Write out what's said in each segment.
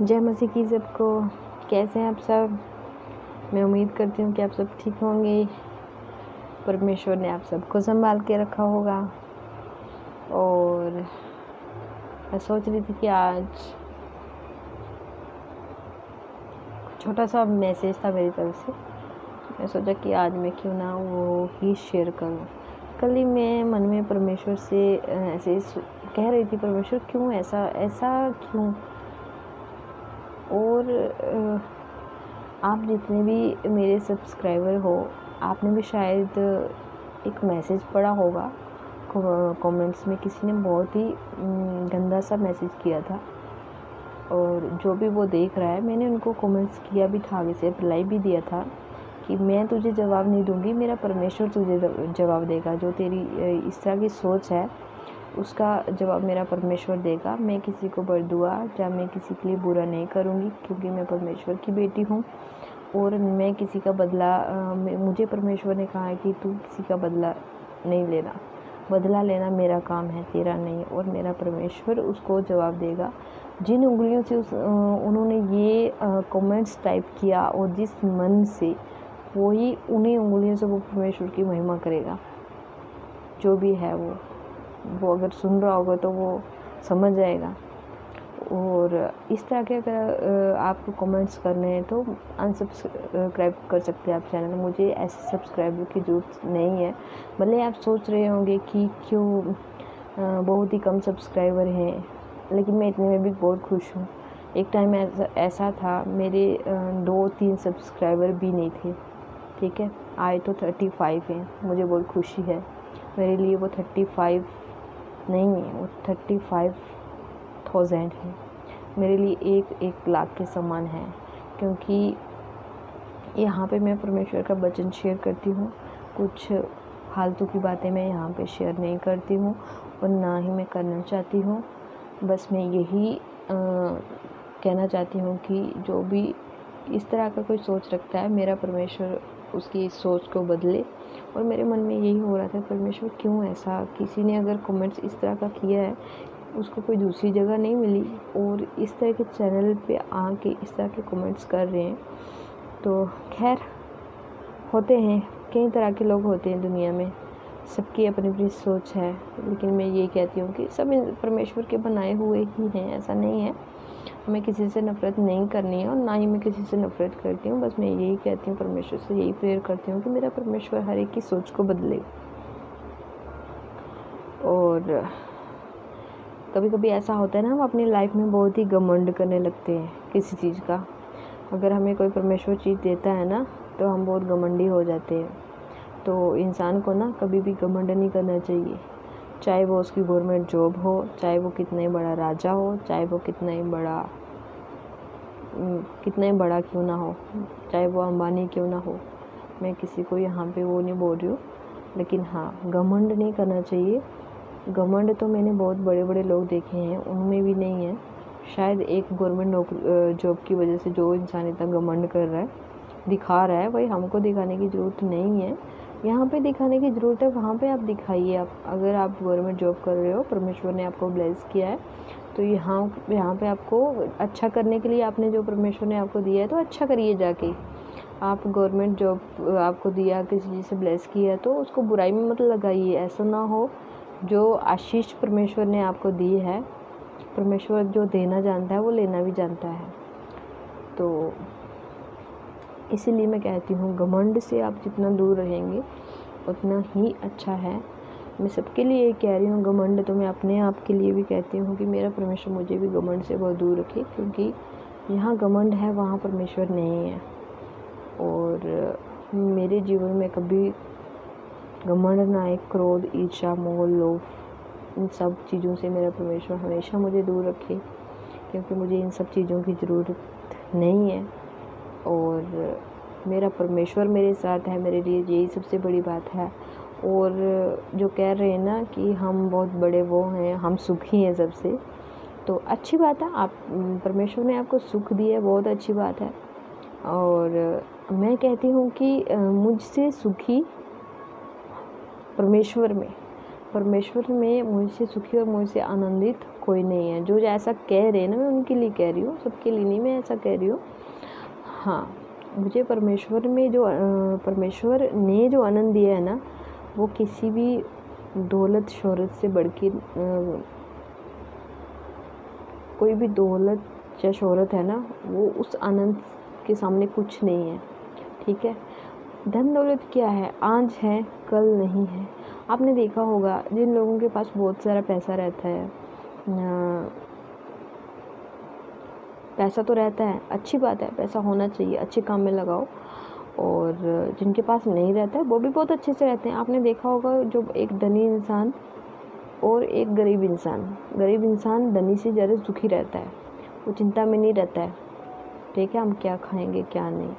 जय मसीह की सबको। कैसे हैं आप सब? मैं उम्मीद करती हूँ कि आप सब ठीक होंगे। परमेश्वर ने आप सबको संभाल के रखा होगा। और मैं सोच रही थी कि आज छोटा सा मैसेज था मेरी तरफ से। मैं सोचा कि आज मैं क्यों ना वो ही शेयर करूँ। कल ही मैं मन में परमेश्वर से ऐसे कह रही थी, परमेश्वर क्यों ऐसा क्यों। और आप जितने भी मेरे सब्सक्राइबर हो, आपने भी शायद एक मैसेज पढ़ा होगा। कमेंट्स में किसी ने बहुत ही गंदा सा मैसेज किया था, और जो भी वो देख रहा है, मैंने उनको कमेंट्स किया भी था, आगे से रिप्लाई भी दिया था कि मैं तुझे जवाब नहीं दूंगी, मेरा परमेश्वर तुझे जवाब देगा। जो तेरी इस तरह की सोच है उसका जवाब मेरा परमेश्वर देगा। मैं किसी को बरदुआ या मैं किसी के लिए बुरा नहीं करूँगी, क्योंकि मैं परमेश्वर की बेटी हूँ। और मैं किसी का बदला मुझे परमेश्वर ने कहा है कि तू किसी का बदला नहीं लेना, बदला लेना मेरा काम है, तेरा नहीं। और मेरा परमेश्वर उसको जवाब देगा। जिन उंगलियों से उन्होंने ये कमेंट्स टाइप किया, और जिस मन से, वही उन्हीं उंगलियों से वो परमेश्वर की महिमा करेगा। जो भी है वो अगर सुन रहा होगा तो वो समझ जाएगा। और इस तरह के अगर आपको कमेंट्स करने हैं तो अनसब्सक्राइब कर सकते हैं आप चैनल। मुझे ऐसे सब्सक्राइबर की ज़रूरत नहीं है। भले आप सोच रहे होंगे कि क्यों बहुत ही कम सब्सक्राइबर हैं, लेकिन मैं इतने में भी बहुत खुश हूँ। एक टाइम ऐसा था, मेरे 2-3 सब्सक्राइबर भी नहीं थे, ठीक है। आए तो 35 हैं, मुझे बहुत खुशी है। मेरे लिए वो 35 नहीं है, वो 35,000 है। मेरे लिए 1 लाख के समान है, क्योंकि यहाँ पे मैं परमेश्वर का वचन शेयर करती हूँ। कुछ फालतू की बातें मैं यहाँ पे शेयर नहीं करती हूँ, और ना ही मैं करना चाहती हूँ। बस मैं यही कहना चाहती हूँ कि जो भी इस तरह का कोई सोच रखता है, मेरा परमेश्वर उसकी सोच को बदले। और मेरे मन में यही हो रहा था, परमेश्वर क्यों ऐसा। किसी ने अगर कमेंट्स इस तरह का किया है, उसको कोई दूसरी जगह नहीं मिली, और इस तरह के चैनल पे आके इस तरह के कमेंट्स कर रहे हैं। तो खैर, होते हैं, कई तरह के लोग होते हैं दुनिया में, सबकी अपनी अपनी सोच है। लेकिन मैं ये कहती हूँ कि सब परमेश्वर के बनाए हुए ही हैं, ऐसा नहीं है। हमें किसी से नफ़रत नहीं करनी है, और ना ही मैं किसी से नफ़रत करती हूँ। बस मैं यही कहती हूँ, परमेश्वर से यही प्रेयर करती हूँ कि मेरा परमेश्वर हर एक की सोच को बदले। और कभी कभी ऐसा होता है ना, हम अपनी लाइफ में बहुत ही घमंड करने लगते हैं किसी चीज़ का। अगर हमें कोई परमेश्वर चीज़ देता है ना, तो हम बहुत घमंडी हो जाते हैं। तो इंसान को ना कभी भी घमंड नहीं करना चाहिए, चाहे वो उसकी गवर्नमेंट जॉब हो, चाहे वो कितना ही बड़ा राजा हो, चाहे वो कितना ही बड़ा क्यों ना हो, चाहे वो अंबानी क्यों ना हो। मैं किसी को यहाँ पे वो नहीं बोल रही हूँ, लेकिन हाँ, घमंड नहीं करना चाहिए। घमंड तो मैंने बहुत बड़े बड़े लोग देखे हैं, उनमें भी नहीं है। शायद एक गवर्नमेंट जॉब की वजह से जो इंसान इतना घमंड कर रहा है, दिखा रहा है, वही हमको दिखाने की ज़रूरत नहीं है। यहाँ पे दिखाने की ज़रूरत है, वहाँ पे आप दिखाइए। आप अगर आप गवर्नमेंट जॉब कर रहे हो, परमेश्वर ने आपको ब्लेस किया है, तो यहाँ पे आपको अच्छा करने के लिए, आपने जो परमेश्वर ने आपको दिया है, तो अच्छा करिए जाके। आप गवर्नमेंट जॉब आपको दिया, किसी चीज़ से ब्लेस किया, तो उसको बुराई में मत लगाइए। ऐसा ना हो, जो आशीष परमेश्वर ने आपको दी है, परमेश्वर जो देना जानता है वो लेना भी जानता है। तो इसीलिए मैं कहती हूँ, घमंड से आप जितना दूर रहेंगे उतना ही अच्छा है। मैं सबके लिए ये कह रही हूँ, घमंड तो मैं अपने आप के लिए भी कहती हूँ कि मेरा परमेश्वर मुझे भी घमंड से बहुत दूर रखे, क्योंकि यहाँ घमंड है, वहाँ परमेश्वर नहीं है। और मेरे जीवन में कभी घमंड ना आए, क्रोध, ईर्ष्या, मोह, लोभ, इन सब चीज़ों से मेरा परमेश्वर हमेशा मुझे दूर रखे, क्योंकि मुझे इन सब चीज़ों की ज़रूरत नहीं है। और मेरा परमेश्वर मेरे साथ है, मेरे लिए यही सबसे बड़ी बात है। और जो कह रहे हैं ना कि हम बहुत बड़े वो हैं, हम सुखी हैं सबसे, तो अच्छी बात है। आप परमेश्वर ने आपको सुख दिया है, बहुत अच्छी बात है। और मैं कहती हूँ कि मुझसे सुखी परमेश्वर में मुझसे सुखी और मुझसे आनंदित कोई नहीं है। जो ऐसा कह रहे हैं ना, मैं उनके लिए कह रही हूँ, सबके लिए नहीं मैं ऐसा कह रही हूँ। हाँ, मुझे परमेश्वर ने जो आनंद दिया है ना, वो किसी भी दौलत शोहरत से बढ़ के कोई भी दौलत या शोहरत है ना, वो उस आनंद के सामने कुछ नहीं है। ठीक है, धन दौलत क्या है, आज है कल नहीं है। आपने देखा होगा जिन लोगों के पास बहुत सारा पैसा रहता है, पैसा तो रहता है, अच्छी बात है, पैसा होना चाहिए, अच्छे काम में लगाओ। और जिनके पास नहीं रहता है वो भी बहुत अच्छे से रहते हैं। आपने देखा होगा जो एक धनी इंसान और एक गरीब इंसान धनी से ज़्यादा सुखी रहता है, वो चिंता में नहीं रहता है। ठीक है, हम क्या खाएंगे क्या नहीं,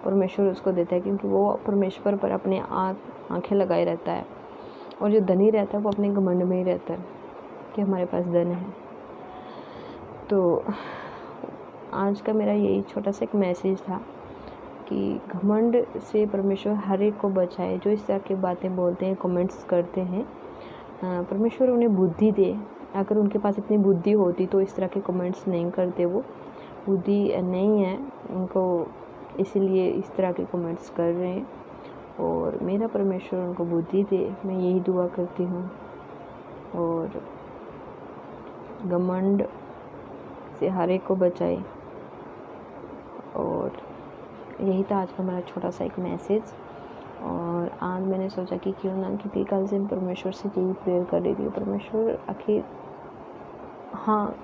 परमेश्वर उसको देता है, क्योंकि वो परमेश्वर पर अपने आँखें लगाए रहता है। और जो धनी रहता है वो अपने घमंड में ही रहता है कि हमारे पास धन है। तो आज का मेरा यही छोटा सा एक मैसेज था कि घमंड से परमेश्वर हर एक को बचाए। जो इस तरह की बातें बोलते हैं, कमेंट्स करते हैं, परमेश्वर उन्हें बुद्धि दे। अगर उनके पास इतनी बुद्धि होती तो इस तरह के कमेंट्स नहीं करते। वो बुद्धि नहीं है उनको, इसीलिए इस तरह के कमेंट्स कर रहे हैं। और मेरा परमेश्वर उनको बुद्धि दे, मैं यही दुआ करती हूँ। और घमंड से हर एक को बचाए। और यही था आज का मेरा छोटा सा एक मैसेज। और आज मैंने सोचा कि क्यों ना, क्योंकि कल से मैं परमेश्वर से यही प्रेयर कर रही थी, परमेश्वर आखिर, हाँ,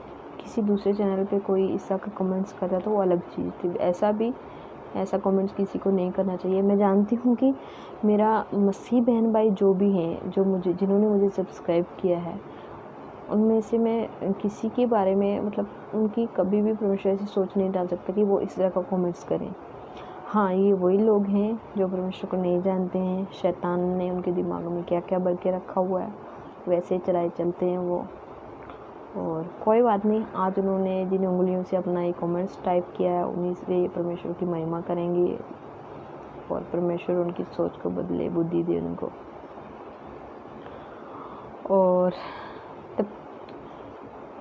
किसी दूसरे चैनल पे कोई इस तरह का कमेंट्स करता तो वो अलग चीज़ थी। ऐसा कमेंट्स किसी को नहीं करना चाहिए। मैं जानती हूँ कि मेरा मसीह बहन भाई जो भी हैं, जिन्होंने मुझे सब्सक्राइब किया है, उनमें से मैं किसी के बारे में, मतलब उनकी कभी भी परमेश्वर ऐसी सोच नहीं डाल सकता कि वो इस तरह का कमेंट्स करें। हाँ, ये वही लोग हैं जो परमेश्वर को नहीं जानते हैं। शैतान ने उनके दिमाग में क्या क्या भर के रखा हुआ है, वैसे ही चलाए चलते हैं वो। और कोई बात नहीं, आज उन्होंने जिन उंगलियों से अपना ये कमेंट्स टाइप किया है, उन्हीं से परमेश्वर की महिमा करेंगे और परमेश्वर उनकी सोच को बदले, बुद्धि दे उनको। और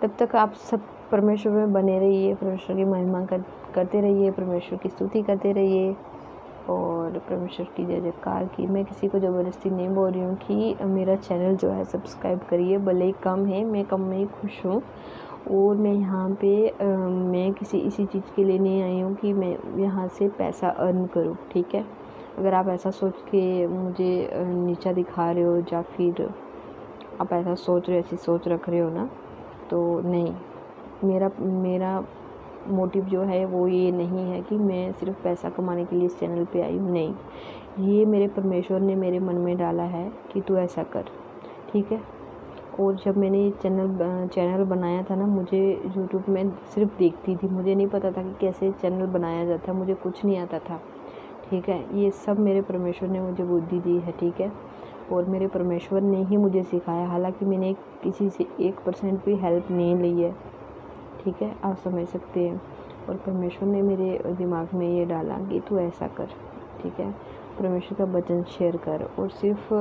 तब तक आप सब परमेश्वर में बने रहिए, परमेश्वर की महिमा करते रहिए, परमेश्वर की स्तुति करते रहिए और परमेश्वर की जय जयकार की। मैं किसी को ज़बरदस्ती नहीं बोल रही हूँ कि मेरा चैनल जो है सब्सक्राइब करिए, भले ही कम है, मैं कम में ही खुश हूँ। और मैं यहाँ पे मैं किसी इसी चीज़ के लिए नहीं आई हूँ कि मैं यहाँ से पैसा अर्न करूँ। ठीक है, अगर आप ऐसा सोच के मुझे नीचा दिखा रहे हो या फिर आप ऐसा सोच रहे हो, ऐसी सोच रख रहे हो ना, तो नहीं, मेरा मोटिव जो है वो ये नहीं है कि मैं सिर्फ पैसा कमाने के लिए इस चैनल पे आई हूँ। नहीं, ये मेरे परमेश्वर ने मेरे मन में डाला है कि तू ऐसा कर। ठीक है, और जब मैंने ये चैनल बनाया था ना, मुझे यूट्यूब में सिर्फ देखती थी, मुझे नहीं पता था कि कैसे चैनल बनाया जाता है, मुझे कुछ नहीं आता था। ठीक है, ये सब मेरे परमेश्वर ने मुझे बुद्धि दी है। ठीक है, और मेरे परमेश्वर ने ही मुझे सिखाया, हालांकि मैंने किसी से 1% भी हेल्प नहीं ली है। ठीक है, आप समझ सकते हैं। और परमेश्वर ने मेरे दिमाग में ये डाला कि तू ऐसा कर। ठीक है, परमेश्वर का वचन शेयर कर। और सिर्फ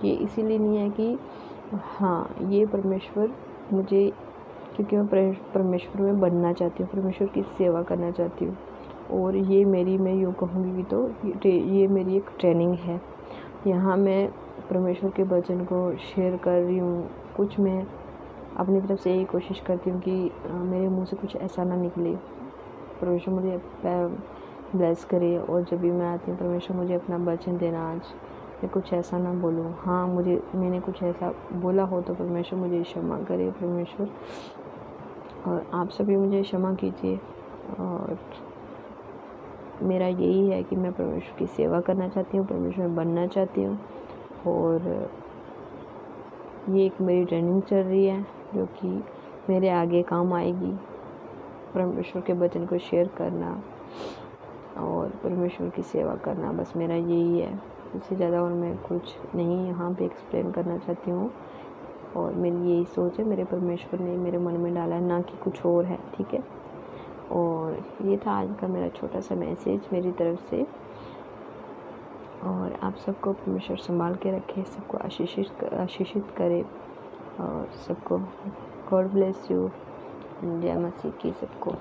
ये इसीलिए नहीं है कि हाँ, ये परमेश्वर मुझे, क्योंकि मैं परमेश्वर में बनना चाहती हूँ, परमेश्वर की सेवा करना चाहती हूँ। और ये मेरी, मैं यूँ कहूँगी तो ये मेरी एक ट्रेनिंग है। यहाँ मैं परमेश्वर के वचन को शेयर कर रही हूँ। कुछ मैं अपनी तरफ से यही कोशिश करती हूँ कि मेरे मुंह से कुछ ऐसा ना निकले, परमेश्वर मुझे ब्लेस करे। और जब भी मैं आती हूँ, परमेश्वर मुझे अपना वचन देना, आज मैं कुछ ऐसा ना बोलूँ। हाँ, मैंने कुछ ऐसा बोला हो तो परमेश्वर मुझे क्षमा करे, परमेश्वर। और आप सभी मुझे क्षमा कीजिए। और मेरा यही है कि मैं परमेश्वर की सेवा करना चाहती हूँ, परमेश्वर में बनना चाहती हूँ। और ये एक मेरी ट्रेनिंग चल रही है जो कि मेरे आगे काम आएगी। परमेश्वर के वचन को शेयर करना और परमेश्वर की सेवा करना, बस मेरा यही है। इससे ज़्यादा और मैं कुछ नहीं यहाँ पे एक्सप्लेन करना चाहती हूँ। और मेरी यही सोच है, मेरे परमेश्वर ने मेरे मन में डाला है, ना कि कुछ और है। ठीक है, और ये था आज का मेरा छोटा सा मैसेज मेरी तरफ से। और आप सबको परमेश्वर संभाल के रखे, सबको आशीषित करे और सबको गॉड ब्लेस यू। जय मसीह की सबको।